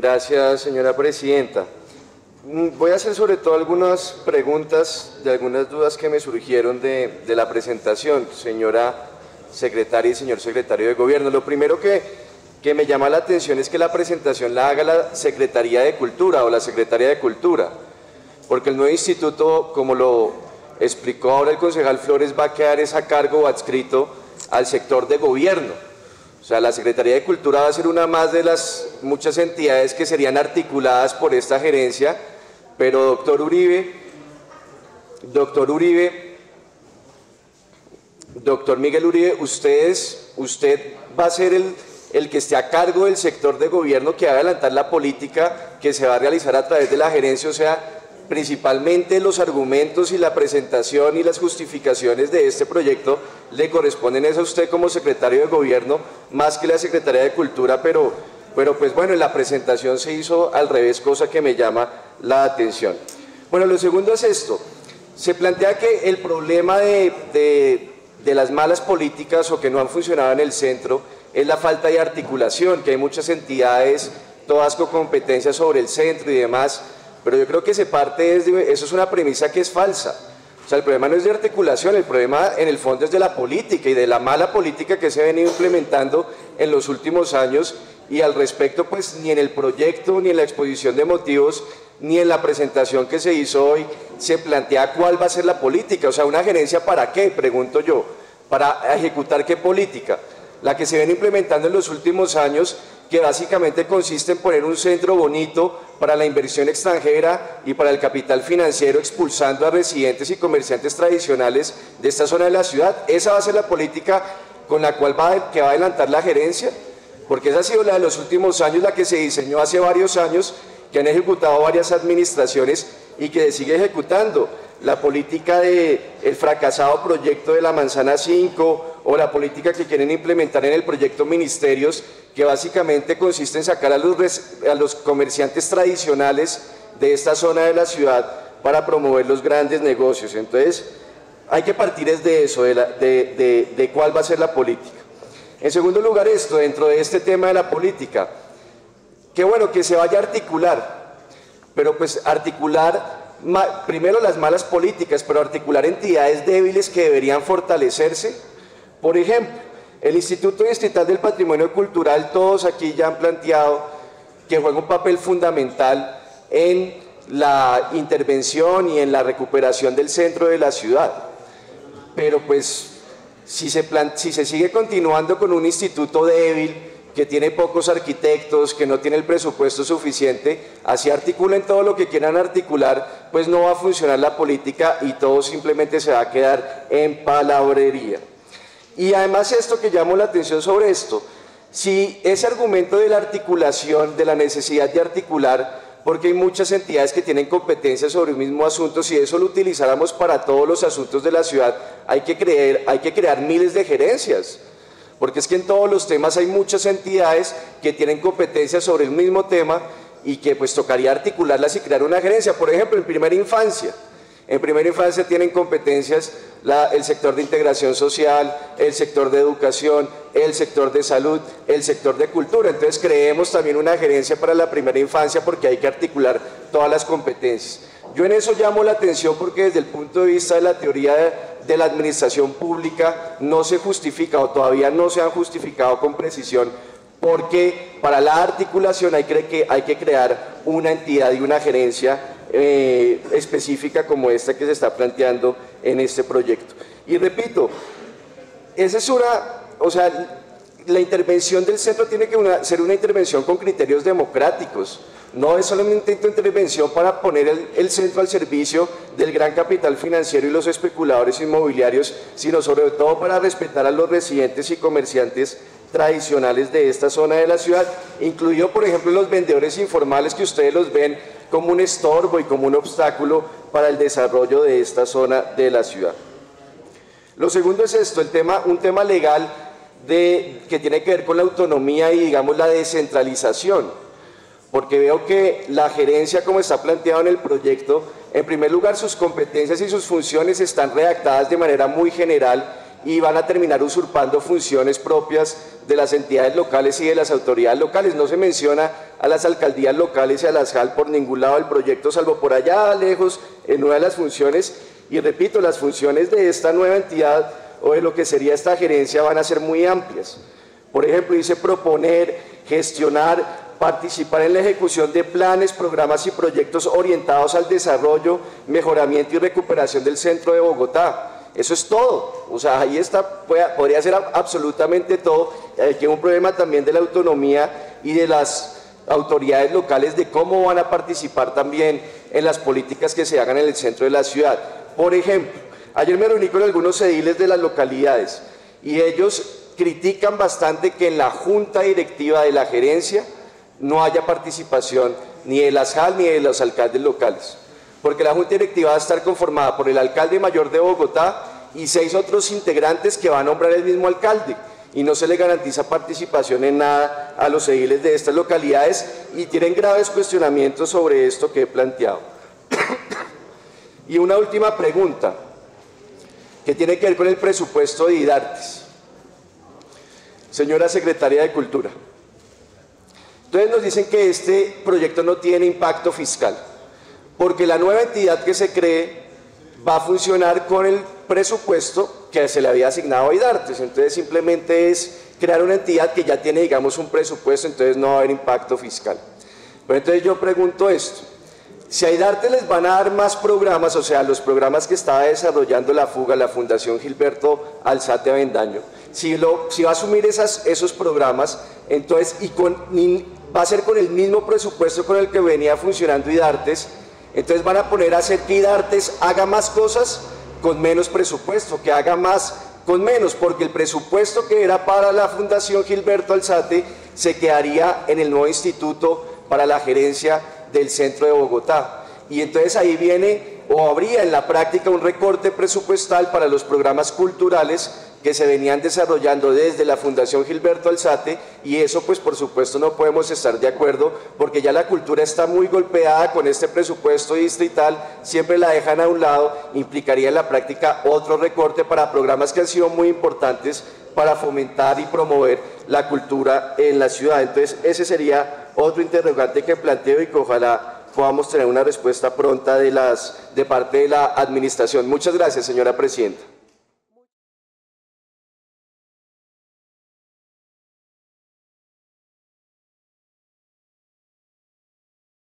Gracias, señora presidenta. Voy a hacer sobre todo algunas preguntas de algunas dudas que me surgieron de la presentación, señora secretaria y señor secretario de Gobierno. Lo primero que me llama la atención es que la presentación la haga la Secretaría de Cultura o la Secretaria de Cultura, porque el nuevo instituto, como lo explicó ahora el concejal Flores, va a quedar a cargo o adscrito al sector de Gobierno. O sea, la Secretaría de Cultura va a ser una más de las muchas entidades que serían articuladas por esta gerencia, pero doctor Miguel Uribe, usted va a ser el que esté a cargo del sector de Gobierno que va a adelantar la política que se va a realizar a través de la gerencia, o sea, principalmente los argumentos y la presentación y las justificaciones de este proyecto le corresponden a usted como secretario de Gobierno, más que la Secretaría de Cultura, pero pues bueno, en la presentación se hizo al revés, cosa que me llama la atención. Bueno, lo segundo es esto, se plantea que el problema de las malas políticas o que no han funcionado en el centro es la falta de articulación, que hay muchas entidades, todas con competencias sobre el centro y demás, pero yo creo que se parte desde, eso es una premisa que es falsa. O sea, el problema no es de articulación, el problema en el fondo es de la política y de la mala política que se ha venido implementando en los últimos años, y al respecto pues ni en el proyecto, ni en la exposición de motivos, ni en la presentación que se hizo hoy se plantea cuál va a ser la política. O sea, ¿una gerencia para qué? Pregunto yo. ¿Para ejecutar qué política? La que se viene implementando en los últimos años, que básicamente consiste en poner un centro bonito para la inversión extranjera y para el capital financiero, expulsando a residentes y comerciantes tradicionales de esta zona de la ciudad. ¿Esa va a ser la política con la cual va a adelantar la gerencia? Porque esa ha sido la de los últimos años, la que se diseñó hace varios años, que han ejecutado varias administraciones y que se sigue ejecutando. La política del fracasado proyecto de la Manzana 5 o la política que quieren implementar en el proyecto Ministerios, que básicamente consiste en sacar a los comerciantes tradicionales de esta zona de la ciudad para promover los grandes negocios. Entonces, hay que partir desde eso, de cuál va a ser la política. En segundo lugar, dentro de este tema de la política, qué bueno que se vaya a articular, pero pues articular primero las malas políticas, pero articular entidades débiles que deberían fortalecerse. Por ejemplo, el Instituto Distrital del Patrimonio Cultural, todos aquí ya han planteado que juega un papel fundamental en la intervención y en la recuperación del centro de la ciudad, pero pues si se sigue continuando con un instituto débil, que tiene pocos arquitectos, que no tiene el presupuesto suficiente, así articulen todo lo que quieran articular, pues no va a funcionar la política y todo simplemente se va a quedar en palabrería. Y además esto que llamo la atención sobre esto, si ese argumento de la articulación, de la necesidad de articular, porque hay muchas entidades que tienen competencias sobre un mismo asunto, si eso lo utilizáramos para todos los asuntos de la ciudad, hay que crear miles de gerencias. Porque es que en todos los temas hay muchas entidades que tienen competencias sobre el mismo tema y que pues tocaría articularlas y crear una gerencia. Por ejemplo, en primera infancia tienen competencias el sector de integración social, el sector de educación, el sector de salud, el sector de cultura. Entonces creemos también una gerencia para la primera infancia porque hay que articular todas las competencias. Yo en eso llamo la atención porque desde el punto de vista de la teoría de la administración pública no se justifica o todavía no se han justificado con precisión, porque para la articulación hay que crear una entidad y una gerencia específica como esta que se está planteando en este proyecto. Y repito, esa es la intervención del centro tiene que ser una intervención con criterios democráticos. No es solamente una intervención para poner el centro al servicio del gran capital financiero y los especuladores inmobiliarios, sino sobre todo para respetar a los residentes y comerciantes tradicionales de esta zona de la ciudad, incluido por ejemplo los vendedores informales que ustedes los ven como un estorbo y como un obstáculo para el desarrollo de esta zona de la ciudad. Lo segundo es esto, un tema legal que tiene que ver con la autonomía y digamos la descentralización. Porque veo que la gerencia, como está planteado en el proyecto, en primer lugar sus competencias y sus funciones están redactadas de manera muy general y van a terminar usurpando funciones propias de las entidades locales y de las autoridades locales. No se menciona a las alcaldías locales y a las JAL por ningún lado del proyecto, salvo por allá lejos en una de las funciones. Y repito, las funciones de esta nueva entidad o de lo que sería esta gerencia van a ser muy amplias. Por ejemplo, dice proponer, gestionar, participar en la ejecución de planes, programas y proyectos orientados al desarrollo, mejoramiento y recuperación del centro de Bogotá. Eso es todo, o sea, ahí está, podría ser absolutamente todo. Aquí hay un problema también de la autonomía y de las autoridades locales de cómo van a participar también en las políticas que se hagan en el centro de la ciudad. Por ejemplo, ayer me reuní con algunos ediles de las localidades y ellos critican bastante que en la junta directiva de la gerencia no haya participación ni de las JAL ni de los alcaldes locales, porque la junta directiva va a estar conformada por el alcalde mayor de Bogotá y 6 otros integrantes que va a nombrar el mismo alcalde, y no se le garantiza participación en nada a los ediles de estas localidades y tienen graves cuestionamientos sobre esto que he planteado. Y una última pregunta que tiene que ver con el presupuesto de IDARTES. Señora Secretaria de Cultura, entonces nos dicen que este proyecto no tiene impacto fiscal, porque la nueva entidad que se cree va a funcionar con el presupuesto que se le había asignado a IDARTES. Entonces simplemente es crear una entidad que ya tiene, digamos, un presupuesto, entonces no va a haber impacto fiscal. Pero entonces yo pregunto esto: si a IDARTES les van a dar más programas, o sea, los programas que estaba desarrollando la Fuga, la Fundación Gilberto Alzate Avendaño, si va a asumir esos programas, entonces, va a ser con el mismo presupuesto con el que venía funcionando IDARTES, entonces van a poner a hacer que IDARTES haga más cosas con menos presupuesto, que haga más con menos, porque el presupuesto que era para la Fundación Gilberto Alzate se quedaría en el nuevo instituto para la gerencia del centro de Bogotá. Y entonces ahí viene, o habría en la práctica, un recorte presupuestal para los programas culturales que se venían desarrollando desde la Fundación Gilberto Alzate, y eso pues por supuesto no podemos estar de acuerdo, porque ya la cultura está muy golpeada con este presupuesto distrital, siempre la dejan a un lado, implicaría en la práctica otro recorte para programas que han sido muy importantes para fomentar y promover la cultura en la ciudad. Entonces ese sería otro interrogante que planteo y que ojalá podamos tener una respuesta pronta de parte de la administración. Muchas gracias, señora presidenta.